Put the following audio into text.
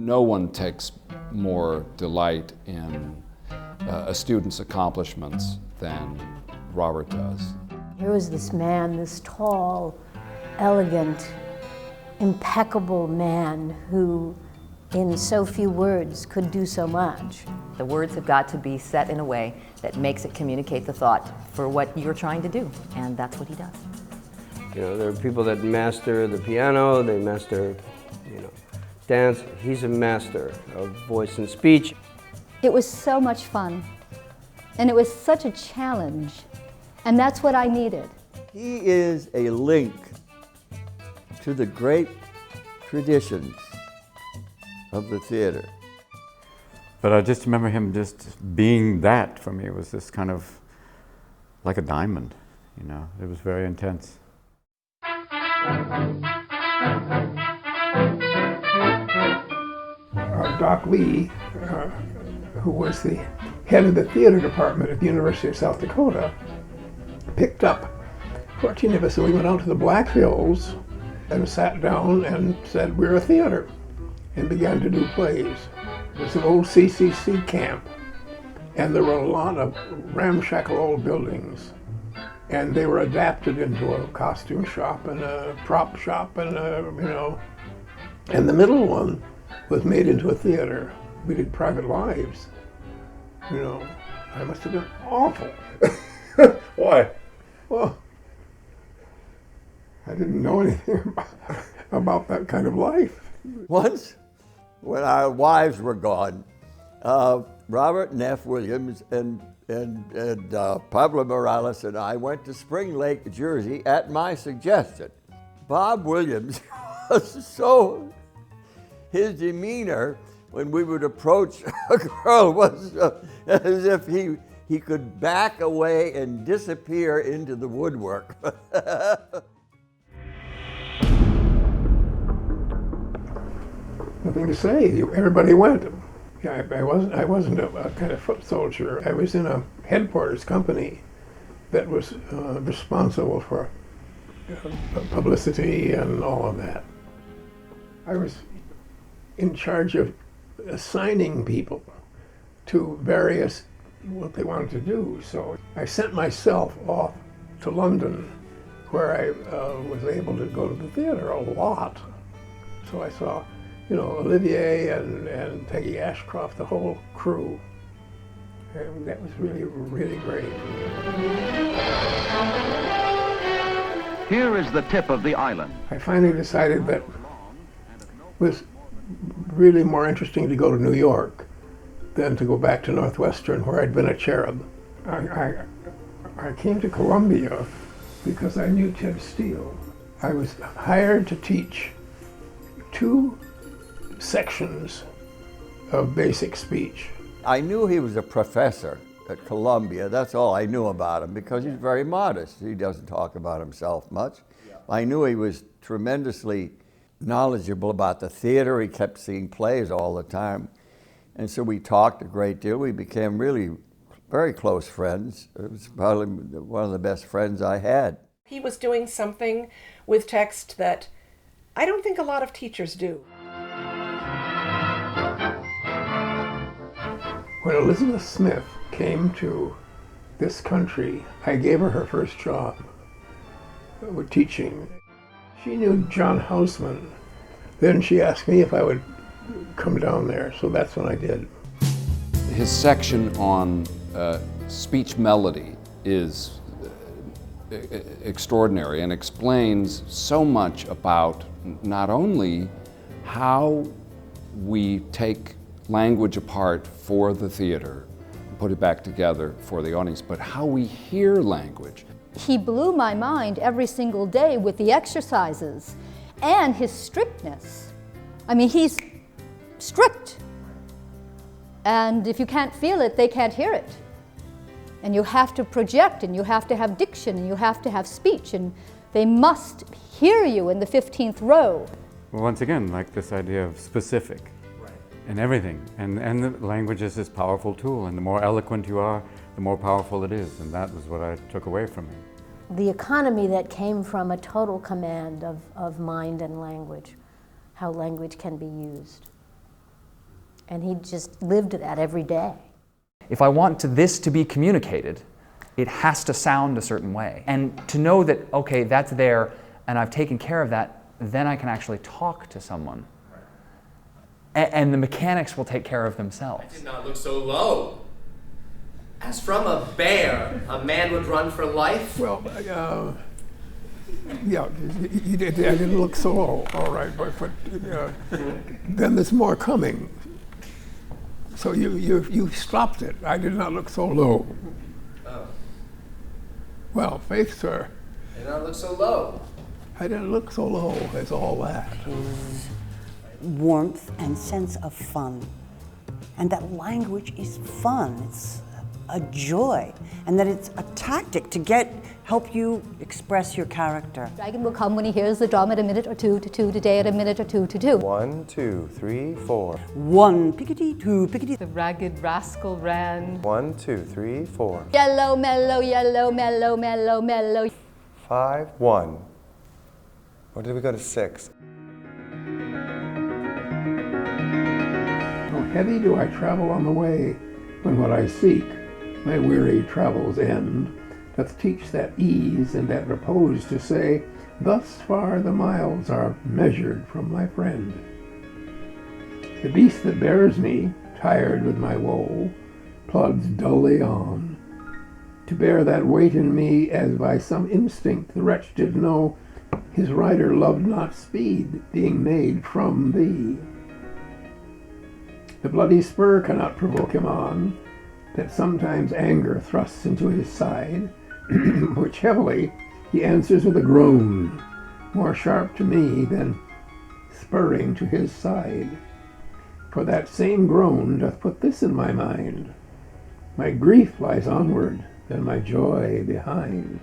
No one takes more delight in a student's accomplishments than Robert does. Here was this man, this tall, elegant, impeccable man who, in so few words, could do so much. The words have got to be set in a way that makes it communicate the thought for what you're trying to do, and that's what he does. You know, there are people that master the piano, they master, dance. He's a master of voice and speech. It was so much fun, and it was such a challenge, and that's what I needed. He is a link to the great traditions of the theater. But I just remember him just being that for me. It was this kind of like a diamond, It was very intense. Doc Lee, who was the head of the theater department at the University of South Dakota, picked up 14 of us and we went out to the Black Hills and sat down and said, "We're a theater," and began to do plays. It was an old CCC camp, and there were a lot of ramshackle old buildings, and they were adapted into a costume shop and a prop shop and and the middle one was made into a theater. We did Private Lives. I must have been awful. Why? Well, I didn't know anything about that kind of life. Once, when our wives were gone, Robert Neff Williams and Pablo Morales and I went to Spring Lake, Jersey, at my suggestion. Bob Williams was his demeanor when we would approach a girl was as if he could back away and disappear into the woodwork. Nothing to say. Everybody went. I wasn't a kind of foot soldier. I was in a headquarters company that was responsible for publicity and all of that. I was in charge of assigning people to various what they wanted to do. So I sent myself off to London, where I was able to go to the theater a lot. So I saw, Olivier and Peggy Ashcroft, the whole crew. And that was really, really great. Here is the tip of the island. I finally decided that it was really more interesting to go to New York than to go back to Northwestern, where I'd been a cherub. I came to Columbia because I knew Ted Steele. I was hired to teach 2 sections of basic speech. I knew he was a professor at Columbia. That's all I knew about him, because he's very modest. He doesn't talk about himself much. I knew he was tremendously knowledgeable about the theater. He kept seeing plays all the time. And so we talked a great deal. We became really very close friends. It was probably one of the best friends I had. He was doing something with text that I don't think a lot of teachers do. When Elizabeth Smith came to this country, I gave her her first job with teaching. She knew John Houseman. Then she asked me if I would come down there, so that's when I did. His section on speech melody is extraordinary and explains so much about not only how we take language apart for the theater, put it back together for the audience, but how we hear language. He blew my mind every single day with the exercises and his strictness. I mean, he's strict. And if you can't feel it, they can't hear it. And you have to project, and you have to have diction, and you have to have speech, and they must hear you in the 15th row. Well, once again, like this idea of specific in everything. And the language is this powerful tool, and the more eloquent you are, the more powerful it is, and that was what I took away from him. The economy that came from a total command of mind and language, how language can be used. And he just lived that every day. If I want this to be communicated, it has to sound a certain way. And to know that, okay, that's there and I've taken care of that, then I can actually talk to someone. And the mechanics will take care of themselves. I did not look so low. As from a bear, a man would run for life. Well, yeah, I didn't look so low, all right, but then there's more coming. So you stopped it. I did not look so low. Oh. Well, faith, sir. I did not look so low. I didn't look so low as all that. Warmth and sense of fun. And that language is fun. It's a joy. And that it's a tactic to help you express your character. Dragon will come when he hears the drum at a minute or two to two, today at a minute or two to two. 1, 2, 3, 4. 1 pickety, 2 pickety. The ragged rascal ran. 1, 2, 3, 4. Yellow, mellow, yellow, mellow, mellow, mellow. 5, 1. Or did we go to 6? How heavy do I travel on the way, when what I seek, my weary travels end, doth teach that ease and that repose to say, thus far the miles are measured from my friend. The beast that bears me, tired with my woe, plods dully on, to bear that weight in me as by some instinct the wretch did know, his rider loved not speed, being made from thee. The bloody spur cannot provoke him on, that sometimes anger thrusts into his side, which heavily he answers with a groan, more sharp to me than spurring to his side. For that same groan doth put this in my mind, my grief lies onward, and my joy behind.